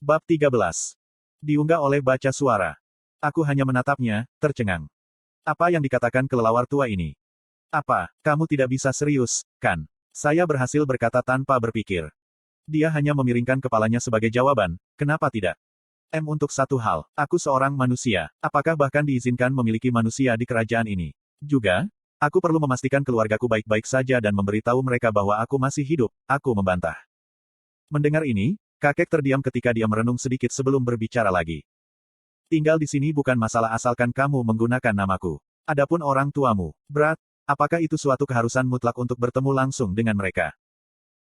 Bab 13. Diunggah oleh baca suara. Aku hanya menatapnya, tercengang. Apa yang dikatakan kelelawar tua ini? Apa, kamu tidak bisa serius, kan? Saya berhasil berkata tanpa berpikir. Dia hanya memiringkan kepalanya sebagai jawaban, kenapa tidak? Untuk satu hal, aku seorang manusia. Apakah bahkan diizinkan memiliki manusia di kerajaan ini? Juga, aku perlu memastikan keluargaku baik-baik saja dan memberitahu mereka bahwa aku masih hidup, aku membantah. Mendengar ini, kakek terdiam ketika dia merenung sedikit sebelum berbicara lagi. Tinggal di sini bukan masalah asalkan kamu menggunakan namaku. Adapun orang tuamu, Brad, apakah itu suatu keharusan mutlak untuk bertemu langsung dengan mereka?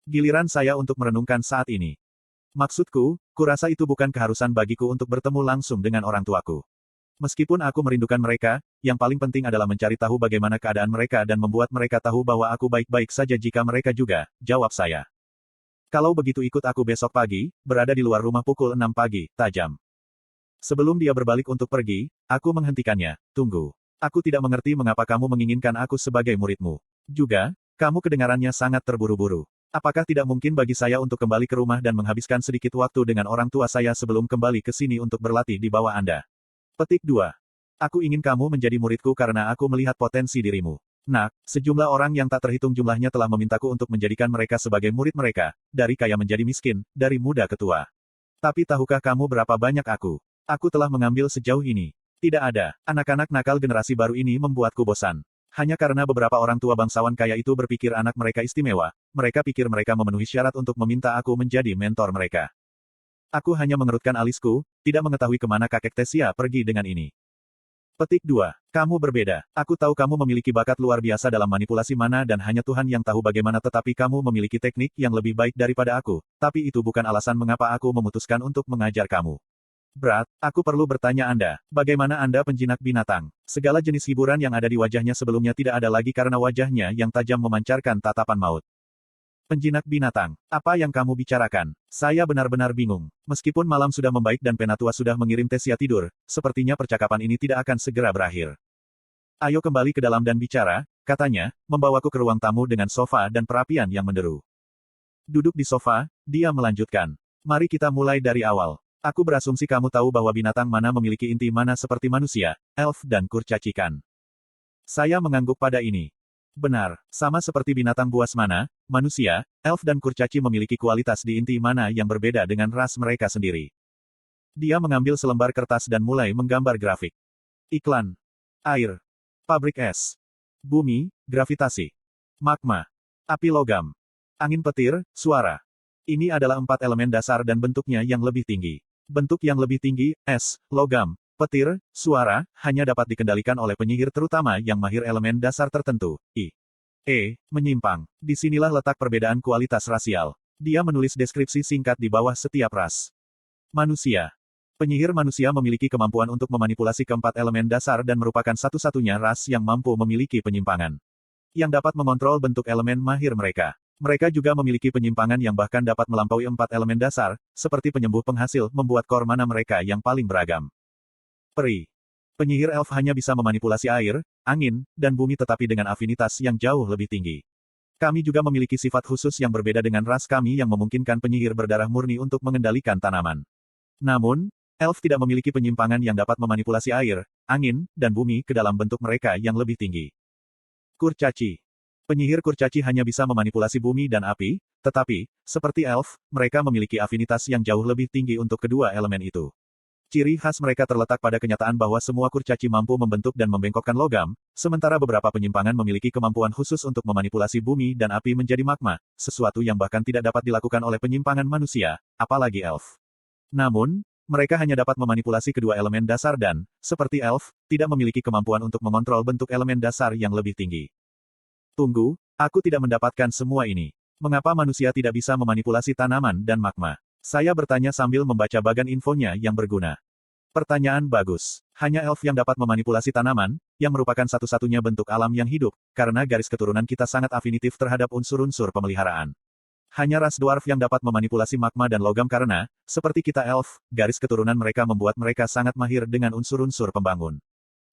Giliran saya untuk merenungkan saat ini. Maksudku, kurasa itu bukan keharusan bagiku untuk bertemu langsung dengan orang tuaku. Meskipun aku merindukan mereka, yang paling penting adalah mencari tahu bagaimana keadaan mereka dan membuat mereka tahu bahwa aku baik-baik saja jika mereka juga, jawab saya. Kalau begitu ikut aku besok pagi, berada di luar rumah pukul 6 pagi, tajam. Sebelum dia berbalik untuk pergi, aku menghentikannya, tunggu. Aku tidak mengerti mengapa kamu menginginkan aku sebagai muridmu. Juga, kamu kedengarannya sangat terburu-buru. Apakah tidak mungkin bagi saya untuk kembali ke rumah dan menghabiskan sedikit waktu dengan orang tua saya sebelum kembali ke sini untuk berlatih di bawah Anda? Petik 2. Aku ingin kamu menjadi muridku karena aku melihat potensi dirimu. Nak, sejumlah orang yang tak terhitung jumlahnya telah memintaku untuk menjadikan mereka sebagai murid mereka, dari kaya menjadi miskin, dari muda ke tua. Tapi tahukah kamu berapa banyak aku? Aku telah mengambil sejauh ini. Tidak ada. Anak-anak nakal generasi baru ini membuatku bosan. Hanya karena beberapa orang tua bangsawan kaya itu berpikir anak mereka istimewa, mereka pikir mereka memenuhi syarat untuk meminta aku menjadi mentor mereka. Aku hanya mengerutkan alisku, tidak mengetahui kemana kakek Tesia pergi dengan ini. Petik 2. Kamu berbeda. Aku tahu kamu memiliki bakat luar biasa dalam manipulasi mana dan hanya Tuhan yang tahu bagaimana tetapi kamu memiliki teknik yang lebih baik daripada aku, tapi itu bukan alasan mengapa aku memutuskan untuk mengajar kamu. Brad, aku perlu bertanya Anda, bagaimana Anda penjinak binatang? Segala jenis hiburan yang ada di wajahnya sebelumnya tidak ada lagi karena wajahnya yang tajam memancarkan tatapan maut. Penjinak binatang, apa yang kamu bicarakan? Saya benar-benar bingung. Meskipun malam sudah membaik dan Penatua sudah mengirim Tesia tidur, sepertinya percakapan ini tidak akan segera berakhir. Ayo kembali ke dalam dan bicara, katanya, membawaku ke ruang tamu dengan sofa dan perapian yang menderu. Duduk di sofa, dia melanjutkan. Mari kita mulai dari awal. Aku berasumsi kamu tahu bahwa binatang mana memiliki inti mana seperti manusia, elf dan kurcaci kan? Saya mengangguk pada ini. Benar, sama seperti binatang buas mana, manusia, elf dan kurcaci memiliki kualitas di inti mana yang berbeda dengan ras mereka sendiri. Dia mengambil selembar kertas dan mulai menggambar grafik. Iklan. Air. Pabrik es. Bumi, gravitasi. Magma. Api logam. Angin petir, suara. Ini adalah 4 elemen dasar dan bentuknya yang lebih tinggi. Bentuk yang lebih tinggi, es, logam, petir, suara, hanya dapat dikendalikan oleh penyihir terutama yang mahir elemen dasar tertentu. Menyimpang. Disinilah letak perbedaan kualitas rasial. Dia menulis deskripsi singkat di bawah setiap ras. Manusia. Penyihir manusia memiliki kemampuan untuk memanipulasi keempat elemen dasar dan merupakan satu-satunya ras yang mampu memiliki penyimpangan. Yang dapat mengontrol bentuk elemen mahir mereka. Mereka juga memiliki penyimpangan yang bahkan dapat melampaui 4 elemen dasar, seperti penyembuh penghasil membuat core mana mereka yang paling beragam. Peri. Penyihir elf hanya bisa memanipulasi air, angin, dan bumi tetapi dengan afinitas yang jauh lebih tinggi. Kami juga memiliki sifat khusus yang berbeda dengan ras kami yang memungkinkan penyihir berdarah murni untuk mengendalikan tanaman. Namun, elf tidak memiliki penyimpangan yang dapat memanipulasi air, angin, dan bumi ke dalam bentuk mereka yang lebih tinggi. Kurcaci. Penyihir kurcaci hanya bisa memanipulasi bumi dan api, tetapi, seperti elf, mereka memiliki afinitas yang jauh lebih tinggi untuk kedua elemen itu. Ciri khas mereka terletak pada kenyataan bahwa semua kurcaci mampu membentuk dan membengkokkan logam, sementara beberapa penyimpangan memiliki kemampuan khusus untuk memanipulasi bumi dan api menjadi magma, sesuatu yang bahkan tidak dapat dilakukan oleh penyimpangan manusia, apalagi elf. Namun, mereka hanya dapat memanipulasi kedua elemen dasar dan, seperti elf, tidak memiliki kemampuan untuk mengontrol bentuk elemen dasar yang lebih tinggi. Tunggu, aku tidak mendapatkan semua ini. Mengapa manusia tidak bisa memanipulasi tanaman dan magma? Saya bertanya sambil membaca bagan infonya yang berguna. Pertanyaan bagus. Hanya elf yang dapat memanipulasi tanaman, yang merupakan satu-satunya bentuk alam yang hidup, karena garis keturunan kita sangat afinitif terhadap unsur-unsur pemeliharaan. Hanya ras dwarf yang dapat memanipulasi magma dan logam karena, seperti kita elf, garis keturunan mereka membuat mereka sangat mahir dengan unsur-unsur pembangun.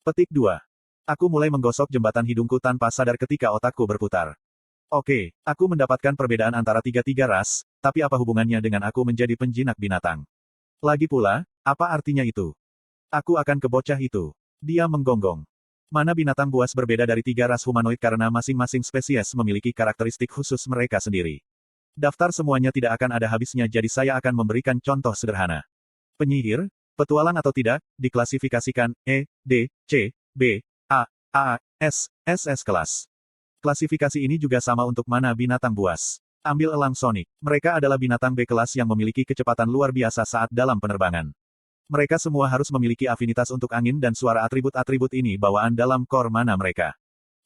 Petik 2. Aku mulai menggosok jembatan hidungku tanpa sadar ketika otakku berputar. Oke, aku mendapatkan perbedaan antara tiga-tiga ras, tapi apa hubungannya dengan aku menjadi penjinak binatang? Lagi pula, apa artinya itu? Aku akan ke bocah itu. Dia menggonggong. Mana binatang buas berbeda dari 3 ras humanoid karena masing-masing spesies memiliki karakteristik khusus mereka sendiri. Daftar semuanya tidak akan ada habisnya jadi saya akan memberikan contoh sederhana. Penyihir, petualang atau tidak, diklasifikasikan E, D, C, B, A, S, SS kelas. Klasifikasi ini juga sama untuk mana binatang buas. Ambil elang Sonic. Mereka adalah binatang B kelas yang memiliki kecepatan luar biasa saat dalam penerbangan. Mereka semua harus memiliki afinitas untuk angin dan suara atribut-atribut ini bawaan dalam core mana mereka.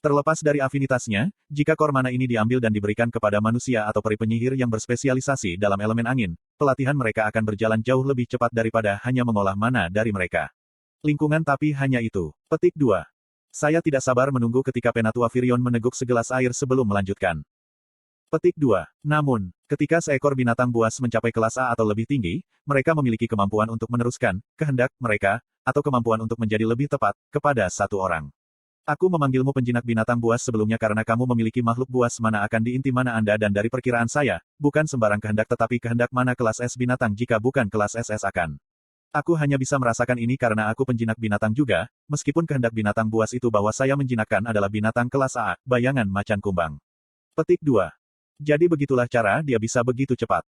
Terlepas dari afinitasnya, jika core mana ini diambil dan diberikan kepada manusia atau peri penyihir yang berspesialisasi dalam elemen angin, pelatihan mereka akan berjalan jauh lebih cepat daripada hanya mengolah mana dari mereka. Lingkungan tapi hanya itu. Petik 2. Saya tidak sabar menunggu ketika Penatua Virion meneguk segelas air sebelum melanjutkan. Petik 2. Namun, ketika seekor binatang buas mencapai kelas A atau lebih tinggi, mereka memiliki kemampuan untuk meneruskan kehendak mereka, atau kemampuan untuk menjadi lebih tepat, kepada satu orang. Aku memanggilmu penjinak binatang buas sebelumnya karena kamu memiliki makhluk buas mana akan diinti mana Anda dan dari perkiraan saya, bukan sembarang kehendak tetapi kehendak mana kelas S binatang jika bukan kelas SS akan. Aku hanya bisa merasakan ini karena aku penjinak binatang juga, meskipun kehendak binatang buas itu bahwa saya menjinakkan adalah binatang kelas A, bayangan macan kumbang. Petik 2. Jadi begitulah cara dia bisa begitu cepat.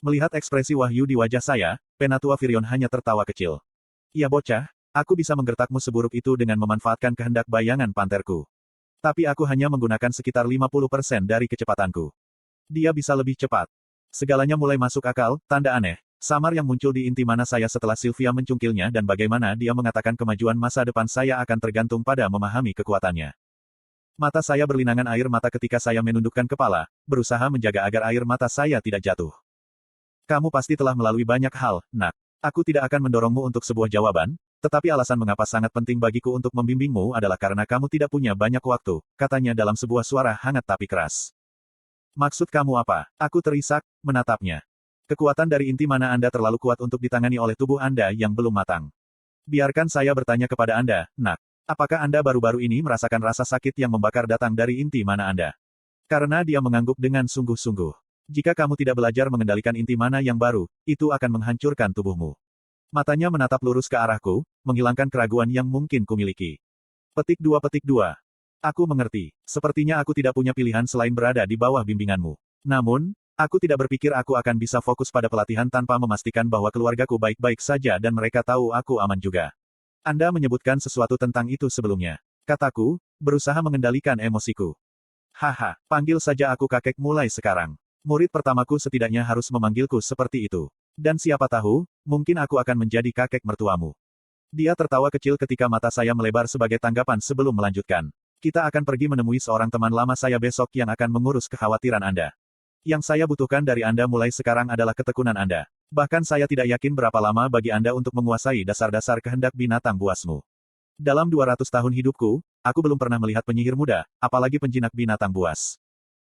Melihat ekspresi wahyu di wajah saya, Penatua Virion hanya tertawa kecil. Ya bocah, aku bisa menggertakmu seburuk itu dengan memanfaatkan kehendak bayangan panterku. Tapi aku hanya menggunakan sekitar 50% dari kecepatanku. Dia bisa lebih cepat. Segalanya mulai masuk akal, tanda aneh. Samar yang muncul di inti mana saya setelah Sylvia mencungkilnya dan bagaimana dia mengatakan kemajuan masa depan saya akan tergantung pada memahami kekuatannya. Mata saya berlinangan air mata ketika saya menundukkan kepala, berusaha menjaga agar air mata saya tidak jatuh. Kamu pasti telah melalui banyak hal, nak. Aku tidak akan mendorongmu untuk sebuah jawaban, tetapi alasan mengapa sangat penting bagiku untuk membimbingmu adalah karena kamu tidak punya banyak waktu, katanya dalam sebuah suara hangat tapi keras. Maksud kamu apa? Aku terisak, menatapnya. Kekuatan dari inti mana Anda terlalu kuat untuk ditangani oleh tubuh Anda yang belum matang. Biarkan saya bertanya kepada Anda, nak. Apakah Anda baru-baru ini merasakan rasa sakit yang membakar datang dari inti mana Anda? Karena dia mengangguk dengan sungguh-sungguh. Jika kamu tidak belajar mengendalikan inti mana yang baru, itu akan menghancurkan tubuhmu. Matanya menatap lurus ke arahku, menghilangkan keraguan yang mungkin kumiliki. Petik 2. Aku mengerti. Sepertinya aku tidak punya pilihan selain berada di bawah bimbinganmu. Namun, aku tidak berpikir aku akan bisa fokus pada pelatihan tanpa memastikan bahwa keluargaku baik-baik saja dan mereka tahu aku aman juga. Anda menyebutkan sesuatu tentang itu sebelumnya. Kataku, berusaha mengendalikan emosiku. Haha, panggil saja aku kakek mulai sekarang. Murid pertamaku setidaknya harus memanggilku seperti itu. Dan siapa tahu, mungkin aku akan menjadi kakek mertuamu. Dia tertawa kecil ketika mata saya melebar sebagai tanggapan sebelum melanjutkan. Kita akan pergi menemui seorang teman lama saya besok yang akan mengurus kekhawatiran Anda. Yang saya butuhkan dari Anda mulai sekarang adalah ketekunan Anda. Bahkan saya tidak yakin berapa lama bagi Anda untuk menguasai dasar-dasar kehendak binatang buasmu. Dalam 200 tahun hidupku, aku belum pernah melihat penyihir muda, apalagi penjinak binatang buas.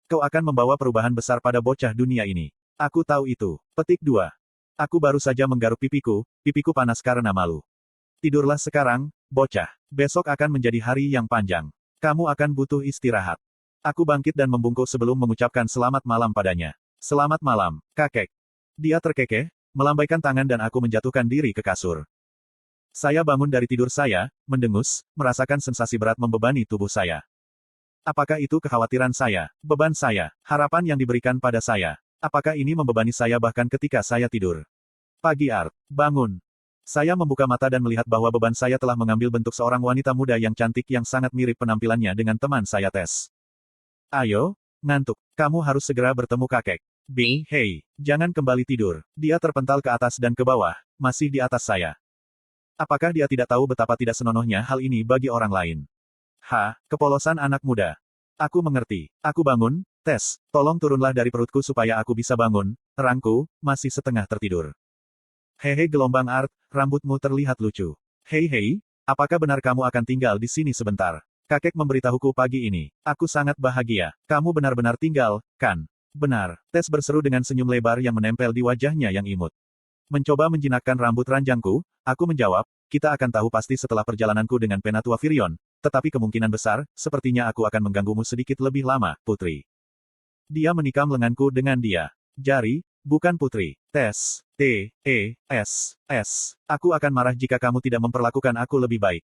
Kau akan membawa perubahan besar pada bocah dunia ini. Aku tahu itu. Petik 2. Aku baru saja menggaruk pipiku panas karena malu. Tidurlah sekarang, bocah. Besok akan menjadi hari yang panjang. Kamu akan butuh istirahat. Aku bangkit dan membungkuk sebelum mengucapkan selamat malam padanya. Selamat malam, kakek. Dia terkekeh, melambaikan tangan dan aku menjatuhkan diri ke kasur. Saya bangun dari tidur saya, mendengus, merasakan sensasi berat membebani tubuh saya. Apakah itu kekhawatiran saya, beban saya, harapan yang diberikan pada saya? Apakah ini membebani saya bahkan ketika saya tidur? Pagi Art, bangun. Saya membuka mata dan melihat bahwa beban saya telah mengambil bentuk seorang wanita muda yang cantik yang sangat mirip penampilannya dengan teman saya Tess. Ayo, ngantuk. Kamu harus segera bertemu kakek. Bing, hei, jangan kembali tidur. Dia terpental ke atas dan ke bawah, masih di atas saya. Apakah dia tidak tahu betapa tidak senonohnya hal ini bagi orang lain? Kepolosan anak muda. Aku mengerti. Aku bangun, Tess, tolong turunlah dari perutku supaya aku bisa bangun, terangku, masih setengah tertidur. Hehe gelombang Art, rambutmu terlihat lucu. Hei, apakah benar kamu akan tinggal di sini sebentar? Kakek memberitahuku pagi ini. Aku sangat bahagia. Kamu benar-benar tinggal, kan? Benar. Tess berseru dengan senyum lebar yang menempel di wajahnya yang imut. Mencoba menjinakkan rambut ranjangku, aku menjawab, kita akan tahu pasti setelah perjalananku dengan Penatua Virion, tetapi kemungkinan besar, sepertinya aku akan mengganggumu sedikit lebih lama, putri. Dia menikam lenganku dengan dia. Jari, bukan putri. Tess. Aku akan marah jika kamu tidak memperlakukan aku lebih baik.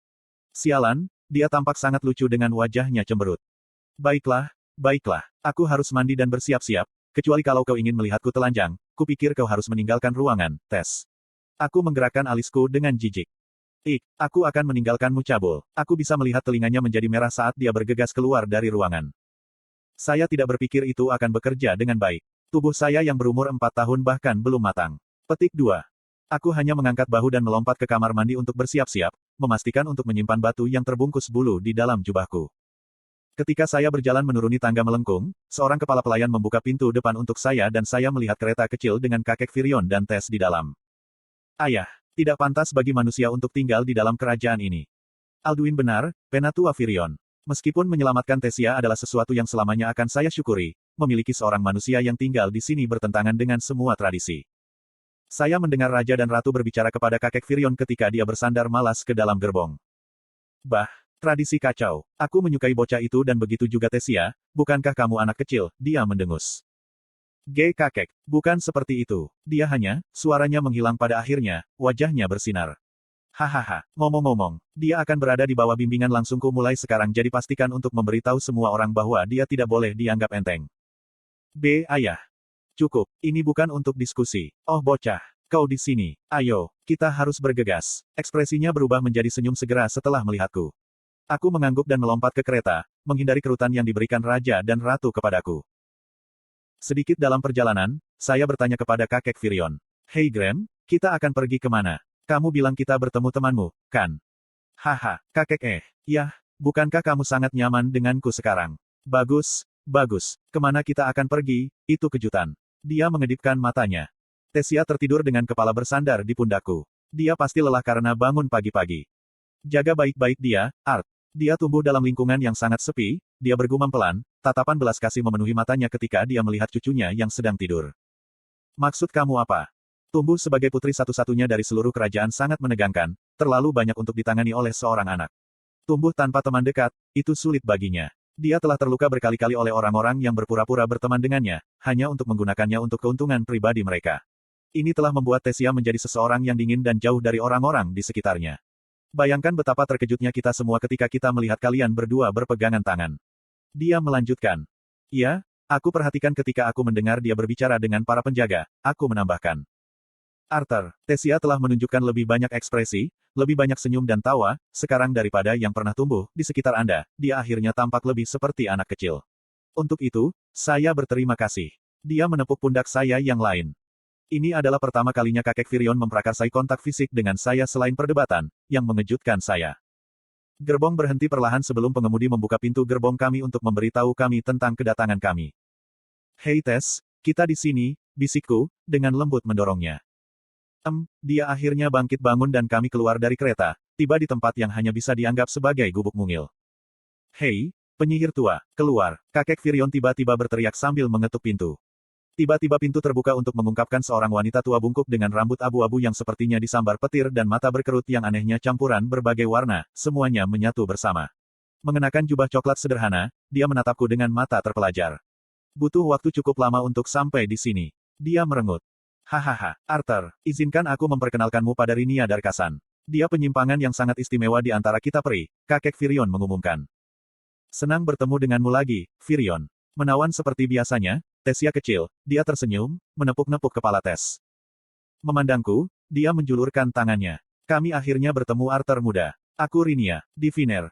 Sialan, dia tampak sangat lucu dengan wajahnya cemberut. Baiklah, baiklah. Aku harus mandi dan bersiap-siap, kecuali kalau kau ingin melihatku telanjang, kupikir kau harus meninggalkan ruangan, Tess. Aku menggerakkan alisku dengan jijik. Aku akan meninggalkanmu cabul. Aku bisa melihat telinganya menjadi merah saat dia bergegas keluar dari ruangan. Saya tidak berpikir itu akan bekerja dengan baik. Tubuh saya yang berumur 4 tahun bahkan belum matang. Petik 2. Aku hanya mengangkat bahu dan melompat ke kamar mandi untuk bersiap-siap, memastikan untuk menyimpan batu yang terbungkus bulu di dalam jubahku. Ketika saya berjalan menuruni tangga melengkung, seorang kepala pelayan membuka pintu depan untuk saya dan saya melihat kereta kecil dengan kakek Virion dan Tess di dalam. Ayah, tidak pantas bagi manusia untuk tinggal di dalam kerajaan ini. Alduin benar, Penatua Virion. Meskipun menyelamatkan Tessia adalah sesuatu yang selamanya akan saya syukuri, memiliki seorang manusia yang tinggal di sini bertentangan dengan semua tradisi. Saya mendengar Raja dan Ratu berbicara kepada kakek Virion ketika dia bersandar malas ke dalam gerbong. Bah, tradisi kacau. Aku menyukai bocah itu dan begitu juga Tessia, bukankah kamu anak kecil, dia mendengus. Kakek, bukan seperti itu. Dia hanya, suaranya menghilang pada akhirnya, wajahnya bersinar. Hahaha, ngomong-ngomong, dia akan berada di bawah bimbingan langsungku mulai sekarang jadi pastikan untuk memberitahu semua orang bahwa dia tidak boleh dianggap enteng. Ayah. Cukup, ini bukan untuk diskusi. Oh bocah, kau di sini. Ayo, kita harus bergegas. Ekspresinya berubah menjadi senyum segera setelah melihatku. Aku mengangguk dan melompat ke kereta, menghindari kerutan yang diberikan Raja dan Ratu kepadaku. Sedikit dalam perjalanan, saya bertanya kepada kakek Virion. Hei Graham, kita akan pergi kemana? Kamu bilang kita bertemu temanmu, kan? Haha, kakek yah, bukankah kamu sangat nyaman denganku sekarang? Bagus, bagus. Kemana kita akan pergi, itu kejutan. Dia mengedipkan matanya. Tessia tertidur dengan kepala bersandar di pundakku. Dia pasti lelah karena bangun pagi-pagi. Jaga baik-baik dia, Art. Dia tumbuh dalam lingkungan yang sangat sepi, dia bergumam pelan, tatapan belas kasih memenuhi matanya ketika dia melihat cucunya yang sedang tidur. Maksud kamu apa? Tumbuh sebagai putri satu-satunya dari seluruh kerajaan sangat menegangkan, terlalu banyak untuk ditangani oleh seorang anak. Tumbuh tanpa teman dekat, itu sulit baginya. Dia telah terluka berkali-kali oleh orang-orang yang berpura-pura berteman dengannya, hanya untuk menggunakannya untuk keuntungan pribadi mereka. Ini telah membuat Tessia menjadi seseorang yang dingin dan jauh dari orang-orang di sekitarnya. Bayangkan betapa terkejutnya kita semua ketika kita melihat kalian berdua berpegangan tangan. Dia melanjutkan. Iya, aku perhatikan ketika aku mendengar dia berbicara dengan para penjaga, aku menambahkan. Arthur, Tessia telah menunjukkan lebih banyak ekspresi, lebih banyak senyum dan tawa, sekarang daripada yang pernah tumbuh di sekitar Anda, dia akhirnya tampak lebih seperti anak kecil. Untuk itu, saya berterima kasih. Dia menepuk pundak saya yang lain. Ini adalah pertama kalinya kakek Virion memprakarsai kontak fisik dengan saya selain perdebatan, yang mengejutkan saya. Gerbong berhenti perlahan sebelum pengemudi membuka pintu gerbong kami untuk memberitahu kami tentang kedatangan kami. Hei Tess, kita di sini, bisikku, dengan lembut mendorongnya. Dia akhirnya bangkit bangun dan kami keluar dari kereta, tiba di tempat yang hanya bisa dianggap sebagai gubuk mungil. Hei, penyihir tua, keluar, kakek Virion tiba-tiba berteriak sambil mengetuk pintu. Tiba-tiba pintu terbuka untuk mengungkapkan seorang wanita tua bungkuk dengan rambut abu-abu yang sepertinya disambar petir dan mata berkerut yang anehnya campuran berbagai warna, semuanya menyatu bersama. Mengenakan jubah coklat sederhana, dia menatapku dengan mata terpelajar. Butuh waktu cukup lama untuk sampai di sini. Dia merengut. Hahaha, Arthur, izinkan aku memperkenalkanmu pada Rinia Darkasan. Dia penyimpangan yang sangat istimewa di antara kita peri, kakek Virion mengumumkan. Senang bertemu denganmu lagi, Virion. Menawan seperti biasanya, Tessia kecil, dia tersenyum, menepuk-nepuk kepala Tess. Memandangku, dia menjulurkan tangannya. Kami akhirnya bertemu Arthur muda. Aku Rinia, Diviner,